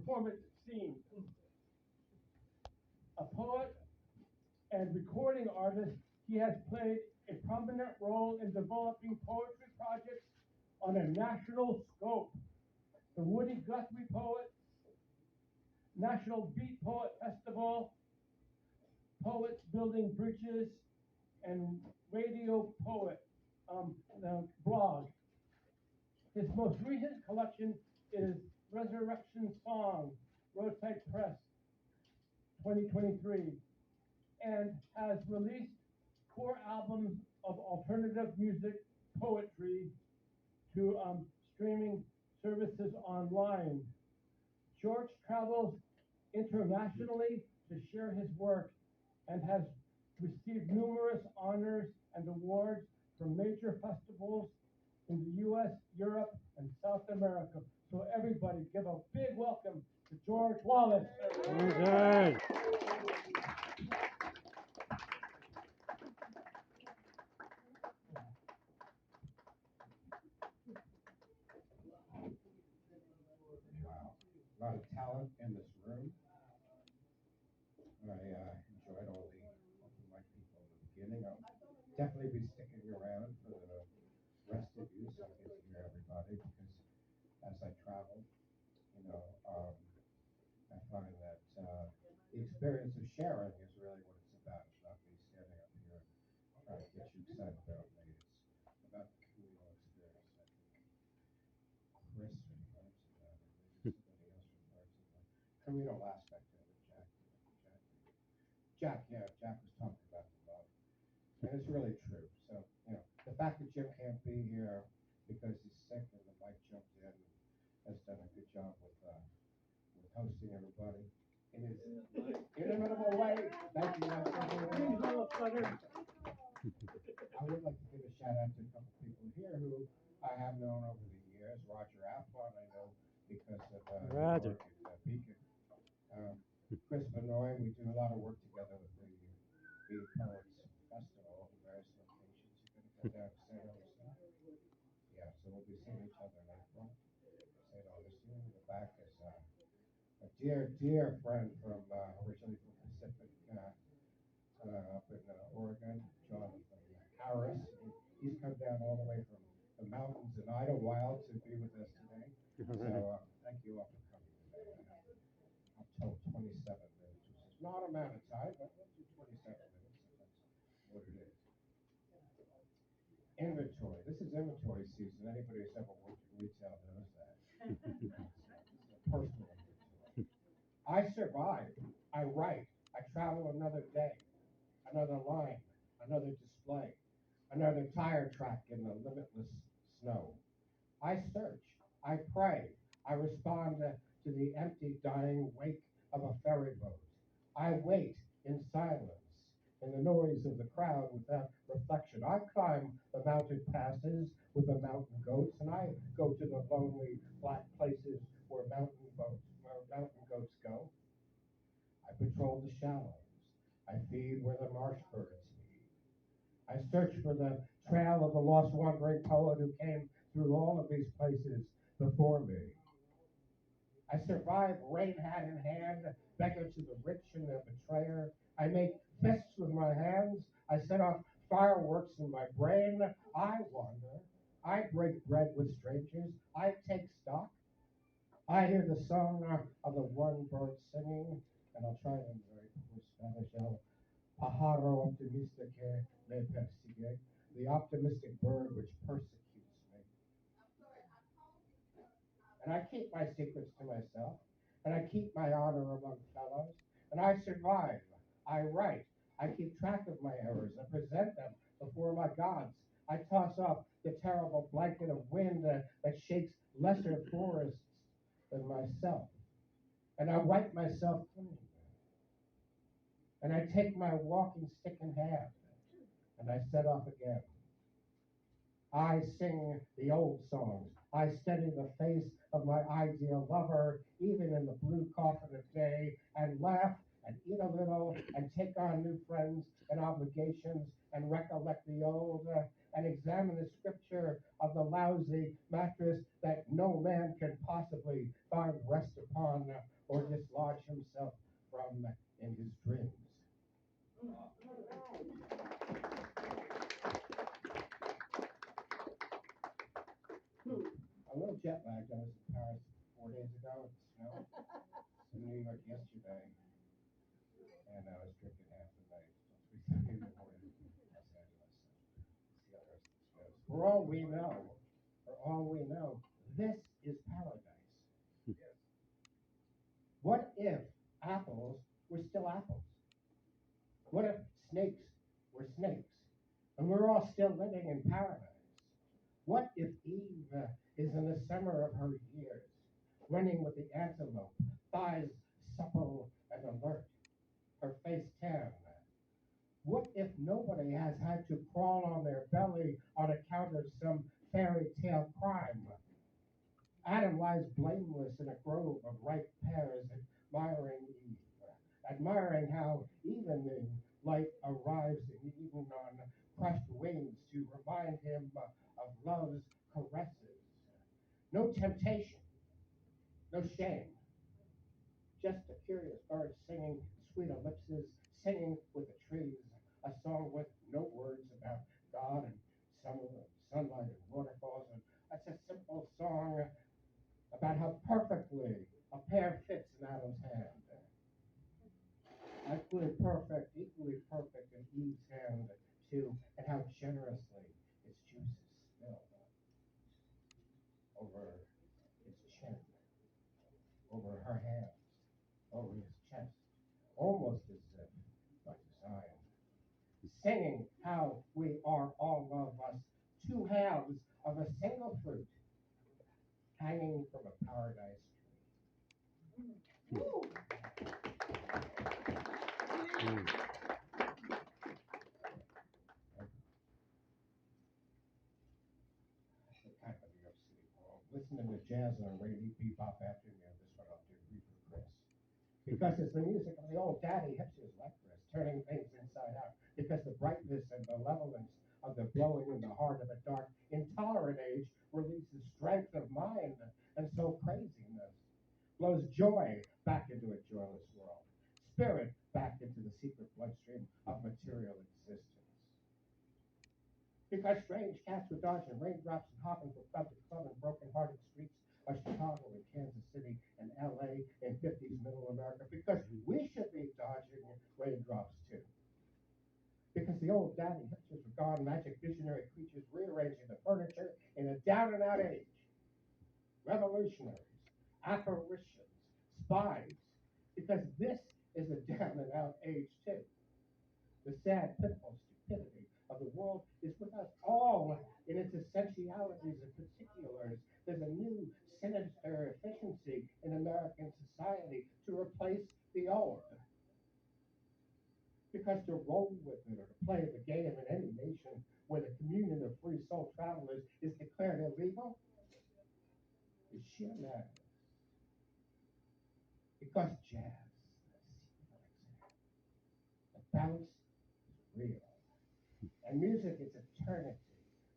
performance scene. A poet and recording artist, he has played a prominent role in developing poetry projects on a national scope. The Woody Guthrie Poets, National Beat Poet Festival, Poets Building Bridges, and Radio Poet blog. His most recent collection is Resurrection Song, Roadside Press, 2023, and has released 4 albums of alternative music poetry to streaming services online. George travels internationally to share his work and has received numerous honors and awards from major festivals in the US, Europe, and South America. So everybody give a big welcome to George Wallace. Okay. Wow, a lot of talent in this room. I enjoyed all the open mic people in the beginning. I'll definitely be sticking around for the rest of you so I get to hear everybody because as I travel, I find that the experience of sharing is really what it's about. It's not me standing up here and trying to get you excited about me. It's about the communal experience. I think Chris refers to that, or maybe somebody else refers to the communal aspect of it. Jack was talking about the love, and it's really true. So, the fact that Jim can't be here because he's sick and the mic jumped in and has done a good job with hosting everybody in his inimitable way. Thank you. I would like to give a shout out to a couple people here who I have known over the years. Roger Applon, I know because of Roger. work at Beacon. Chris Benoit, we do a lot of work together with the Poets Festival in various locations. You're going to go down to St. Augustine. Yeah, so we'll be seeing each other in April. St. Augustine. In the back is a dear friend from originally from Pacific up in Oregon, Jonathan Harris. He's come down all the way from the mountains in Idlewild to be with us today. So thank you all for coming today. I'm told 27 minutes, which is not a amount of time, but we'll do 27 minutes if that's what it is. Inventory. This is inventory season. Anybody who's ever worked in retail knows that. This is a personal inventory. I survive. I write. I travel another day, another line, another display, another tire track in the limitless snow. I search. I pray. I respond to the empty, dying wake of a ferry boat. I wait in silence, in the noise of the crowd without reflection. I climb the mountain passes with the mountain goats, and I go to the lonely, flat places where mountain goats go. I patrol the shallows. I feed where the marsh birds feed. I search for the trail of the lost wandering poet who came through all of these places before me. I survive rain hat in hand, beggar to the rich and their betrayer. I make fists with my hands. I set off fireworks in my brain. I wander. I break bread with strangers. I take stock. I hear the song of the one bird singing, and I'll try it in very poor Spanish. El pájaro optimista que me persigue, the optimistic bird which persecutes me. And I keep my secrets to myself, and I keep my honor among fellows, and I survive. I write. I keep track of my errors and present them before my gods. I toss off the terrible blanket of wind that shakes lesser forests than myself, and I wipe myself clean. And I take my walking stick in hand, and I set off again. I sing the old songs. I study the face of my ideal lover, even in the blue coffin of day, and laugh and eat a little and take on new friends and obligations and recollect the old and examine the scripture of the lousy mattress that no man can possibly find rest upon. or dislodge himself from in his dreams. A little jet lagged. I was in Paris 4 days ago. It snowed. In New York yesterday, and I was drinking half the night till 3:30 in the morning in Los Angeles. See how the rest of this goes. For all we know, this is paradise. What if apples were still apples? What if snakes were snakes? And we're all still living in paradise. What if Eve is in the summer of her years, running with the antelope, thighs supple and alert, her face tan? What if nobody has had to crawl on their belly on account of some fairy tale crime? Adam lies blameless in a grove of ripe pears, admiring Eve, admiring how evening light arrives in Eden on crushed wings to remind him of love's caresses. No temptation, no shame, just a curious bird singing sweet ellipses, singing with the trees, a song with no words about God and summer and sunlight and waterfalls. And that's a simple song about how perfectly a pear fits in Adam's hand. Equally perfect in Eve's hand too, and how generously its juices spill over his chin, over her hands, over his chest, almost as if by design. Singing how we are all of us two halves of a single fruit hanging from a paradise tree. Kind of a New York City world. Listening to jazz on a rainy bebop afternoon, this one I'll do Reefer Chris. Because it's the music of the old daddy hipsters like Chris, turning things inside out. Because the brightness and malevolence of the blowing in the heart of a dark, intolerant age releases strength of mind, and so craziness blows joy back into a joyless world, spirit back into the secret bloodstream of material existence. Because strange cats were dodging raindrops and hopping from club to club in broken-hearted streets of Chicago and Kansas City and LA and 50s middle America. Because we should be dodging raindrops too. Because the old daddy hipsters were gone, magic visionary creatures rearranging the furniture in a down-and-out age. Revolutionaries, apparitions, spies. Because this is a down-and-out age too. The sad, pitiful stupidity of the world is with us all in its essentialities and particulars. There's a new sinister efficiency in American society to replace the old. Because to roll with it or to play the game in any nation where the communion of free soul travelers is declared illegal is sheer madness. Because jazz, the bounce is real. And music is eternity.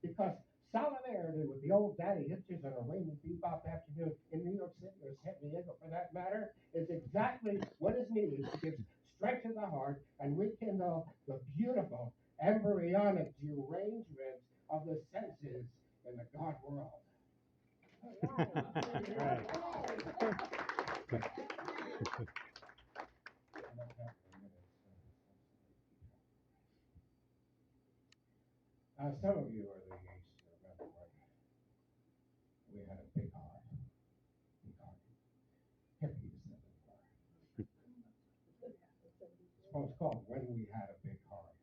Because solidarity with the old daddy hipsters on a rainy bebop afternoon in New York City or San Diego, for that matter, is exactly what is needed to give strength to the heart and rekindle the beautiful embryonic derangement of the senses in the God world. Some of you are the age to remember when we had a big heart. Big heart. Hippies said it were. It's what it's called, When We Had a Big Heart.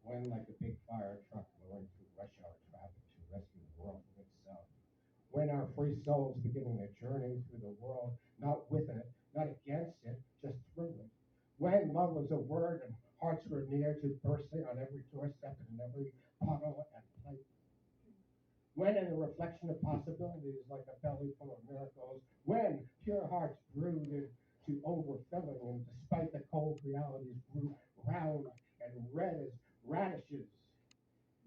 When, like a big fire truck roaring through rush hour traffic to rescue the world from itself. When our free souls beginning their journey through the world, not with it, not against it, just through it. When love was a word and hearts were near to bursting on every doorstep and in every puddle and plate. When in the reflection of possibilities like a belly full of miracles, when pure hearts brewed into overfilling and despite the cold realities grew round and red as radishes.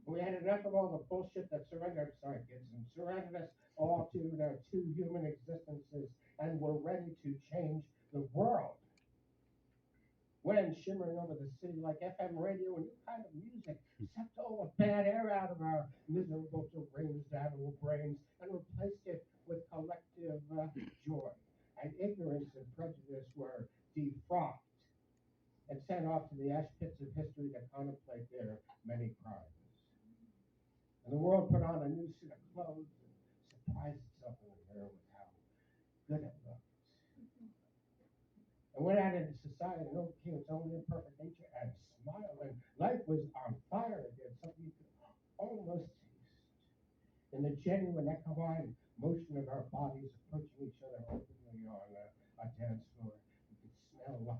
We had enough of all the bullshit that surrounded us all to their two human existences and ready to change the world. Wind shimmering over the city like FM radio, a new kind of music sucked all the bad air out of our miserable, deranged animal brains and replaced it with collective joy. And ignorance and prejudice were defrocked and sent off to the ash pits of history to contemplate their many crimes. And the world put on a new suit of clothes and surprised itself in the mirror with how good it looked. And went out into society and overcame its own imperfect nature and smiled. And life was on fire again, something you could almost taste. In the genuine echoing motion of our bodies approaching each other openly on a dance floor, you could smell the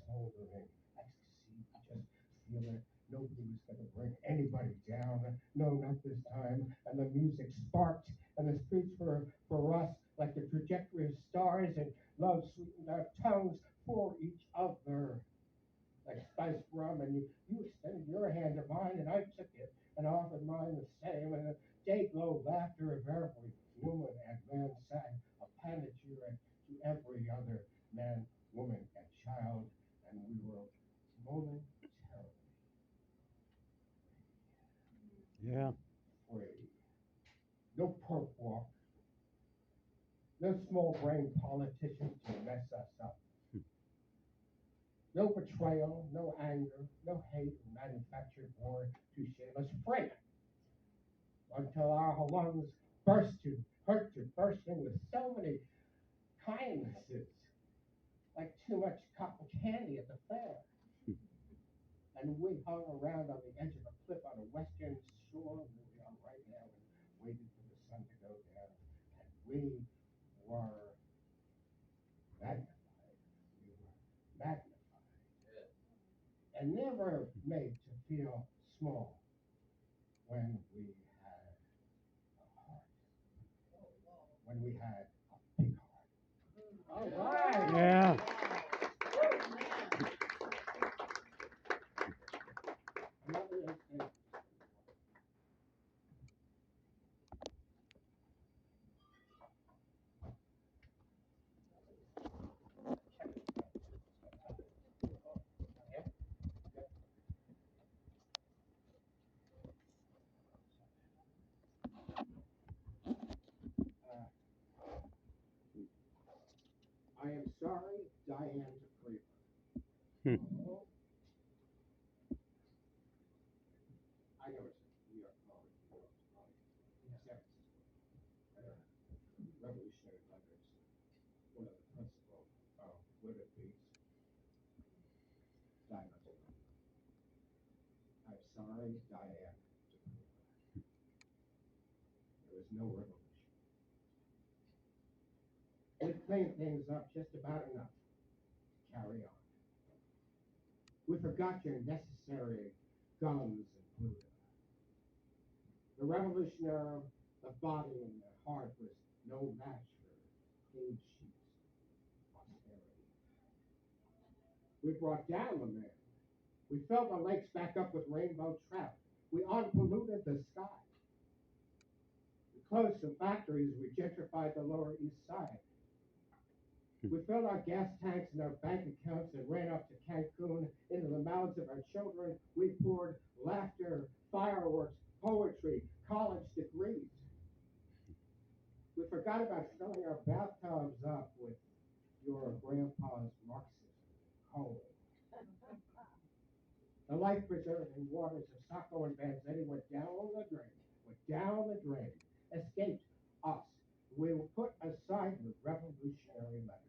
smoldering ecstasy. You could just feel it. Nobody was going to bring anybody down. No, not this time. And the music sparked, and the streets were for us like the trajectory of stars, and love sweetened our tongues for each other. Like spiced rum, and you extended your hand to mine, and I took it and offered mine the same, and the day-glow laughter of every woman and man sang a panegyric to every other man, woman, and child, and we were momentarily Yeah. free. No perp walk, no small-brained politicians to mess us up. No betrayal, no anger, no hate, or manufactured war to shame us free until our lungs burst to hurt to bursting with so many kindnesses, like too much cotton candy at the fair. And we hung around on the edge of a cliff on a western shore where we are right now and waited for the sun to go down. And we were magnified. We were magnified. And never made to feel small when we had a heart. When we had a big heart. All right. Yeah. Another instant. I am sorry, Diane DePriva. Hmm. I know it's New York Poet, New York Poet, San Francisco. Revolutionary letters. One of the principal would it be Diane DePriva. I'm sorry, Diane DePriva. There was no revolution. We cleaned things up just about enough to carry on. We forgot your necessary guns and Buddha. The revolutionary, the body and the heart was no match for clean sheets, prosperity. We brought down the man. We filled the lakes back up with rainbow trout. We unpolluted the sky. We closed some factories. We gentrified the Lower East Side. We filled our gas tanks and our bank accounts and ran up to Cancun into the mouths of our children. We poured laughter, fireworks, poetry, college degrees. We forgot about filling our bathtubs up with your grandpa's Marxism, coal. The life-preserving waters of Saco and Vanzetti went down the drain, escaped us. We were put aside with revolutionary letters.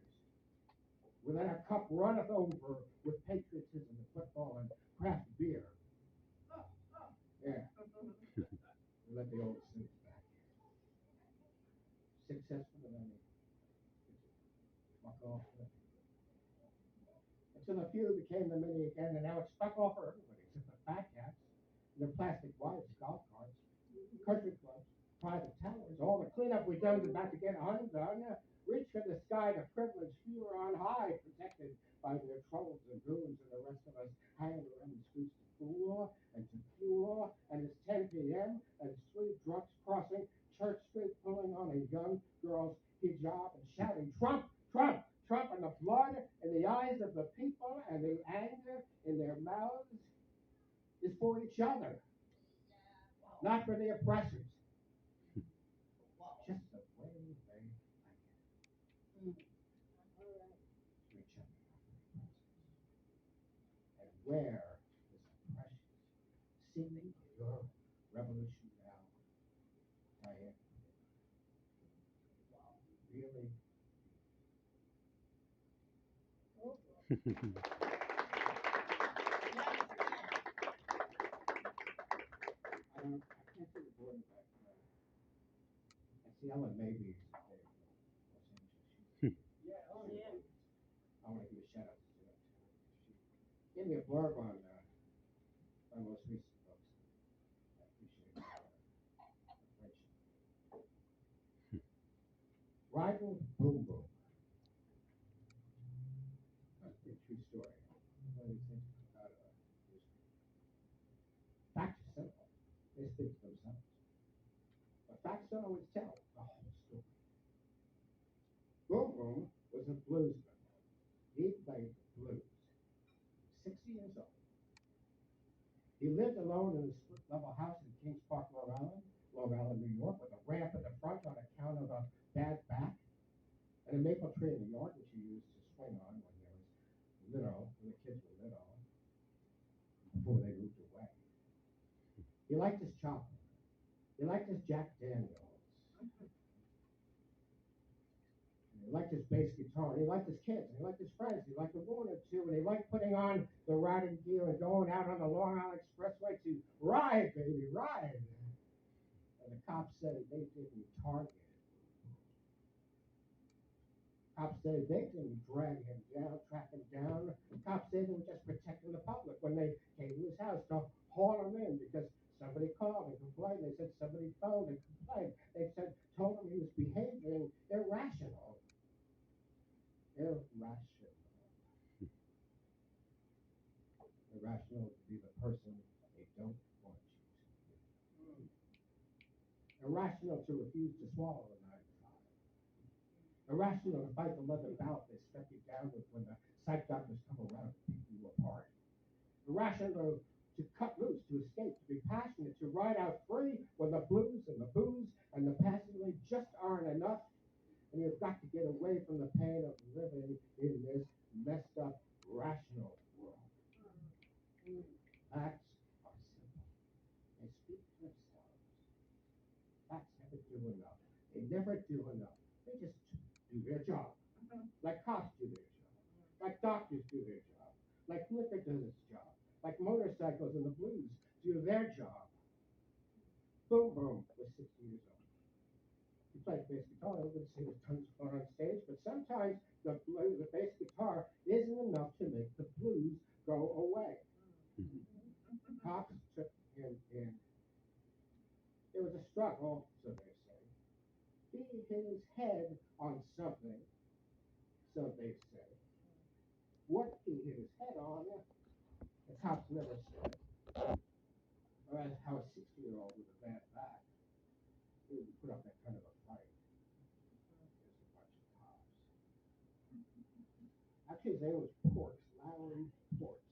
We let our cup runneth over with patriotism and football and craft beer. Yeah, we let the old sins back. Success for the many. Fuck off. Until the few became the many again, and now it's fuck off for everybody, except the fat cats, their plastic wives, golf carts, country clubs, private towers. All the cleanup we've done is about to get undone. Reach for the sky, the privileged few are on high, protected by their trolls and goons, and the rest of us hanging around the streets to fool and to fuel. And it's 10 p.m. and street drunks crossing Church Street, pulling on a young girl's hijab and shouting, Trump, Trump, the anger in their mouths is for each other, not for the oppressors. Just the way they like it. Reach up and where is oppression? Seeming your revolution now, Diane. Really? I can't think of the word back there. I see Ellen Maybe is there in Los Angeles. Yeah, oh, Yeah. I want to give a shout out to her. She gave me a blurb on my most recent books. I appreciate the friendship. Riding Boom Boom. That's a true story. One of these things out of history. Facts are simple. They speak for themselves. But facts don't always tell the whole story. Boom Boom was a bluesman. He played the blues. 60 years old. He lived alone in a split-level house in Kings Park, Long Island, New York, with a ramp in the front on account of a bad back, and a maple tree in the yard which he used to swing on when he was little, when the kids were little, before they moved away. He liked his chocolate. He liked his Jack Daniels. He liked his bass guitar. He liked his kids. He liked his friends. He liked a woman or two. And he liked putting on the riding gear and going out on the Long Island Expressway to ride, baby, ride. And the cops said they didn't target him. Cops said they didn't drag him down, track him down. Cops said they were just protecting the public when they came to his house to haul him in because somebody called and complained. They said somebody phoned and complained. They said, told him he was behaving irrational. Irrational. Irrational to be the person they don't want you to be. Irrational to refuse to swallow a 9 to 5. Irrational to fight the leather belt they step you down with when the psych doctors come around to pick you apart. Irrational to cut loose, to escape, to be passionate, to ride out free when the blues and the booze and the passionately just aren't enough. And you've got to get away from the pain of living in this messed up, rational world. Facts are simple. They speak for themselves. Facts never do enough. They never do enough. They just do their job. Like cops do their job. Like doctors do their job. Like liquor does its job. Like motorcycles and the blues do their job. Boom Boom was 60 years old. He played bass guitar. I wouldn't say it was tons of fun on stage, but sometimes the bass guitar isn't enough to make the blues go away. Cops took him in. It was a struggle, so they say. He hit his head on something, so they say. What he hit his head on, the cops never said. Or as how a 60-year-old with a bad back would put up that kind of a fight. There's a bunch of cops. Actually, his name was Ports, Lowry Ports.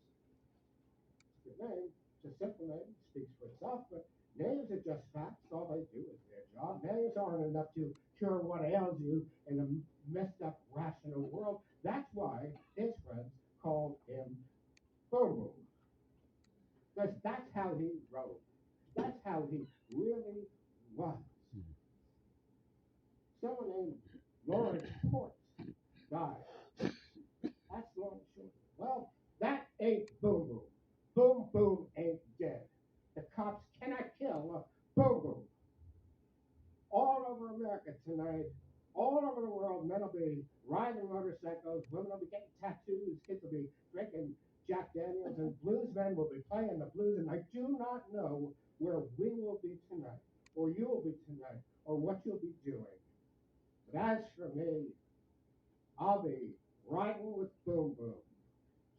It's a good name. It's a simple name. It speaks for itself, but names are just facts. All they do is their job. Names aren't enough to cure what ails you in a messed up, rational world. That's why his friends called him Boom Boom. Because that's how he wrote. That's how he really was. Someone named Lawrence Ports died. That's long short. Well, that ain't Boom Boom. Boom Boom ain't dead. The cops cannot kill Boom Boom. All over America tonight, all over the world, men will be riding motorcycles, women will be getting tattoos, kids will be drinking Jack Daniels, and bluesmen will be playing the blues. And I do not know where we will be tonight, or you will be tonight, or what you'll be doing. But as for me, I'll be riding with Boom Boom,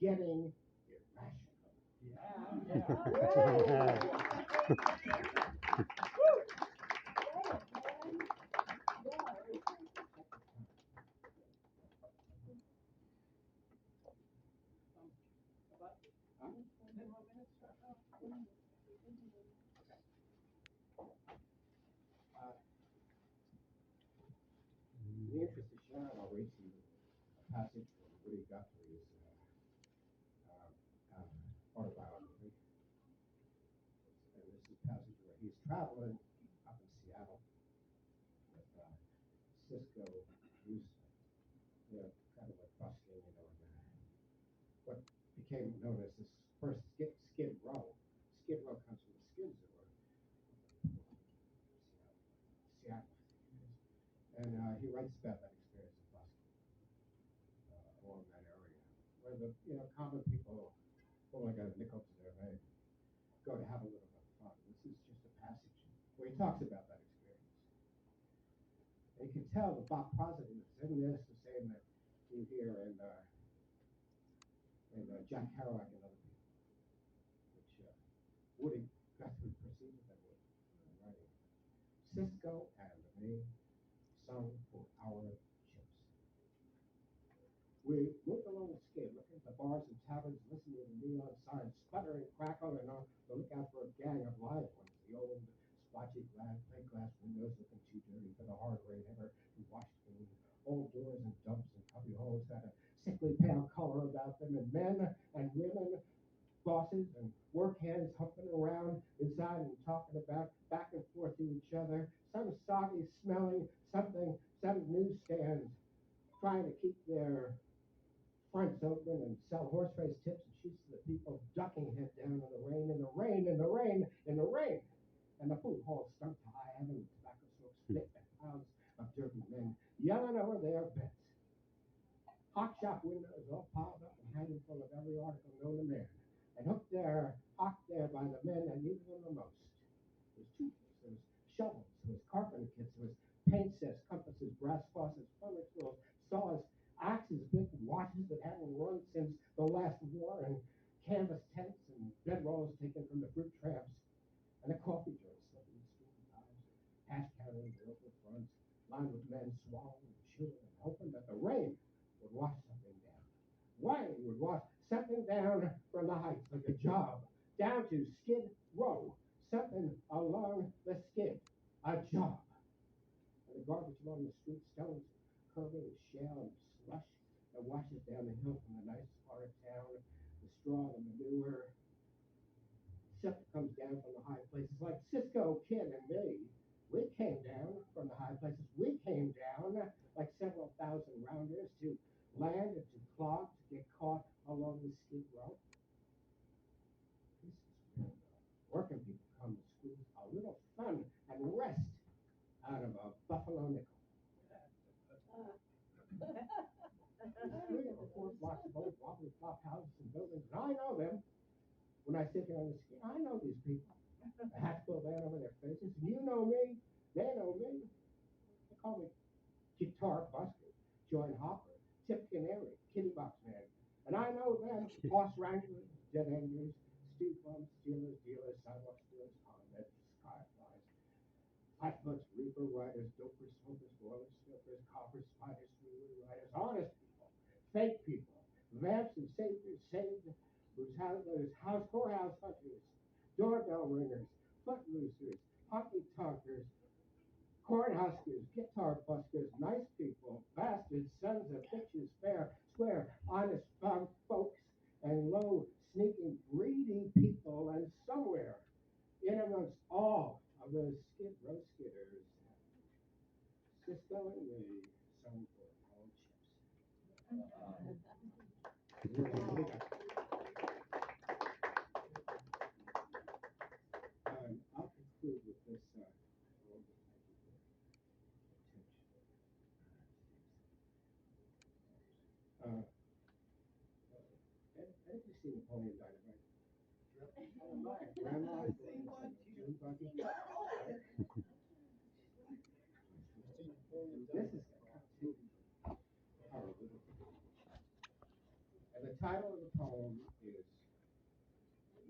getting irrational. Huh? Uh, in the interest of sharing, I'll read to you a passage from Woody Guthrie's autobiography. And this is a passage where he's traveling up in Seattle with Cisco Houston, kind of like busking, what became known as this first Skid Row. Skid Row comes from the skids that were Seattle, and he writes about that experience of busking along that area, where the common people only got a nickel to their name, go to have a little bit of fun. This is just a passage where he talks about that experience. And you can tell that Bob Prosser is in this, the same that you hear in Jack Kerouac and other people, which Woody Guthrie proceeded them with writing. Cisco and me sung for our ships. We moved along the skid, looking at the bars and taverns, listening to the neon signs, sputter and crackle, and on the lookout for a gang of live ones. The old splotchy plate glass windows looking too dirty for the hard rain ever to wash clean. Old doors and dumps and cubby holes had a sickly pale color about them, and men and women, bosses and work hands humping around inside and talking about back and forth to each other. Some soggy smelling something, some newsstands trying to keep their fronts open and sell horse race tips and sheets to the people ducking head down in the rain, in the rain, in the rain, in the rain. And the food hall stunk to high heaven, tobacco smoke spit and pounds of dirty men yelling over their beds. Hot shop windows all piled up and hanging full of every article known to man, and hooked there by the men that needed them the most. There was tools, there was shovels, there was carpenter kits, there was paint sets, compasses, brass faucets, plumbing tools, saws, axes, big watches that hadn't run since the last war, and canvas tents and bedrolls taken from the fruit tramps, and the coffee joints, slipping steam knives, hash counters, open fronts, lined with men swallowing and chewing and hoping that the rain would wash something down. Rain would wash something down from the heights like a job, down to Skid Row, something along the skid, a job. And the garbage along the street, stones, curbing, and shale and slush that washes down the hill from the nicest part of town, the straw, the manure, stuff that comes down from the high places, like Cisco Kid and me. We came down from the high places. We came down like several thousand rounders to land and to clog, to get caught along the Skid Row. This is where working people come to squeeze a little fun and rest out of a buffalo nickel. Three or four blocks of old wobbly flop houses and buildings, and I know them. When I sit here on the skid, I know these people. The hats go down over their faces. You know me. They know me. They call me Guitar Buster, Joint Hopper, Tip Canary, Kitty Box Man. And I know them. Horse wranglers, dead enders, stew bums, stealers, dealers, sidewalk stealers, convicts, skyflies, flatfoots, reaper riders, dopers, smokers, boilers, smokers, coppers, spiders, freeway riders, honest people, fake people, vamps and saviors saved, whose whorehouse hunters, doorbell ringers, footloosers, honky tonkers, corn huskers, guitar buskers, nice people, bastards, sons of bitches, fair, square, honest folks, and low, sneaking, greedy people, and somewhere in amongst all of those Skid Row skidders, Cisco and me sung for our chips. I'll conclude with this. Have you seen Napoleon Dynamite? Grandma, June Buggy. This is a cartoon. And the title of the poem is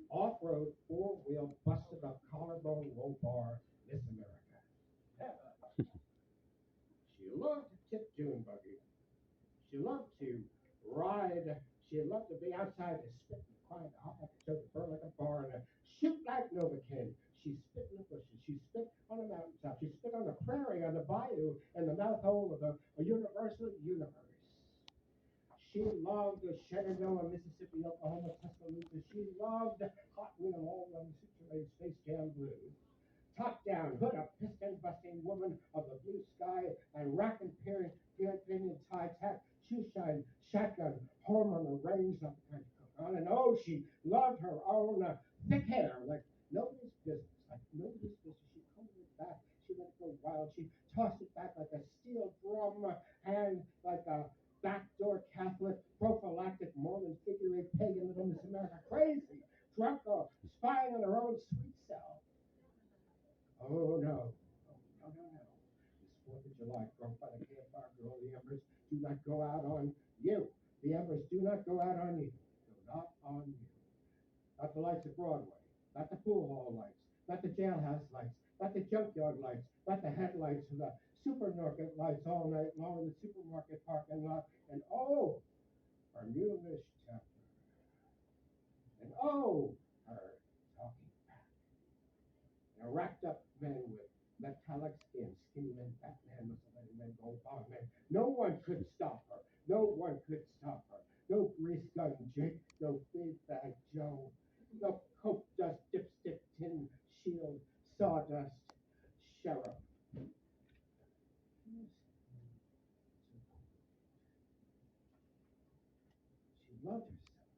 Off-Road Four-Wheel Busted Up Collarbone Low Bar Miss America. She loved to tip June Buggy. She loved to ride She loved to be outside and spit and cry and hop like a toad, burn like a bar, and shoot like Novocaine. She spit in the bushes. She spit on the mountaintop. She spit on the prairie, on the bayou, in the mouth hole of a universal universe. She loved the Shenandoah, Mississippi, Oklahoma, Tuscaloosa. She loved Hot Wheel, all of the situated Space Jam blues. Top down, hood up, piston busting woman of the blue sky and rack and pinion tie tap, shoe shine, shotgun, home on the range, not the kind to cook on. And oh, she loved her own thick hair like nobody's business, like nobody's business. She combed it back, she let it go wild, she tossed it back like a steel drum, and like a backdoor Catholic, prophylactic Mormon figure eight pagan little Miss America, crazy, drunk, or spying on her own sweet self. Oh no. Oh, no. This 4th of July, drunk by the campfire girl, the embers do not go out on you. The embers do not go out on you. No, not on you. Not the lights of Broadway. Not the pool hall lights. Not the jailhouse lights. Not the junkyard lights. Not the headlights of the supermarket lights all night long in the supermarket parking lot. And oh, our mulish temper. And oh, her talking back. And a wrapped up men with metallic skin, skinny men, Batman, Mussolini men, gold bar men. No one could stop her. No one could stop her. No grease gun Jake, no big bag Joe, no coke dust, dipstick, tin shield, sawdust, sheriff. She loved herself. She loved herself.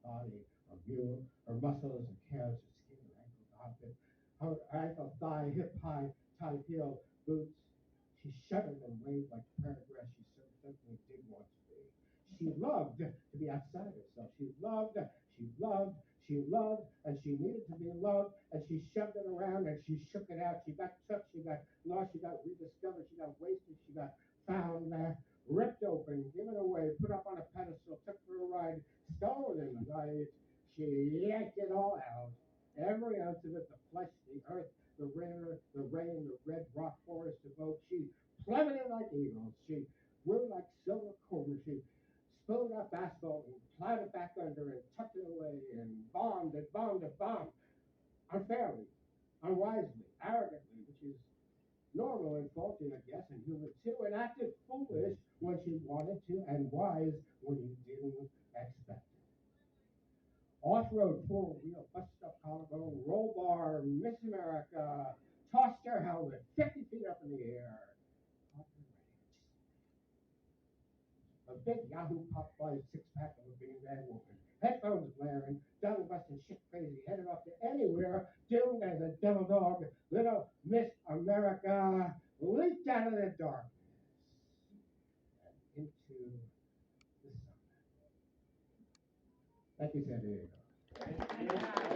Body, her mule, her muscles, her calves, her skin, her ankle, hoppet, her ankle, thigh, hip high, tight heel, boots. She shuddered and waved like prairie grass she so certainly did want to be. She loved to be outside herself. She loved, and she needed to be loved, and she shoved it around and she shook it out. She got took, she got lost, she got rediscovered, she got wasted, she got found there, ripped open, given away, put up on a pedestal, took for a ride, stolen in the night. She yanked it all out. Every ounce of it, the flesh, the earth, the river, the rain, the red rock forest of oak. She plummeted like eagles. She whirled like silver corn. She spooned up asphalt and plowed it back under and tucked it away and bombed and bombed and bombed. Unfairly, unwisely, arrogantly, which is normal and faulty, I guess, and human too, and acted foolish when she wanted to, and wise when you didn't expect it. Off-road, four-wheel, busted up collarbone, roll bar, Miss America, tossed her helmet 50 feet up in the air. A big Yahoo popped by a six-pack of a beanbag woman. Headphones blaring, tongue busting, shit crazy, headed off to anywhere, doomed as a devil dog. Little Miss America leaped out of the darkness and into the sun. Thank you, San Diego.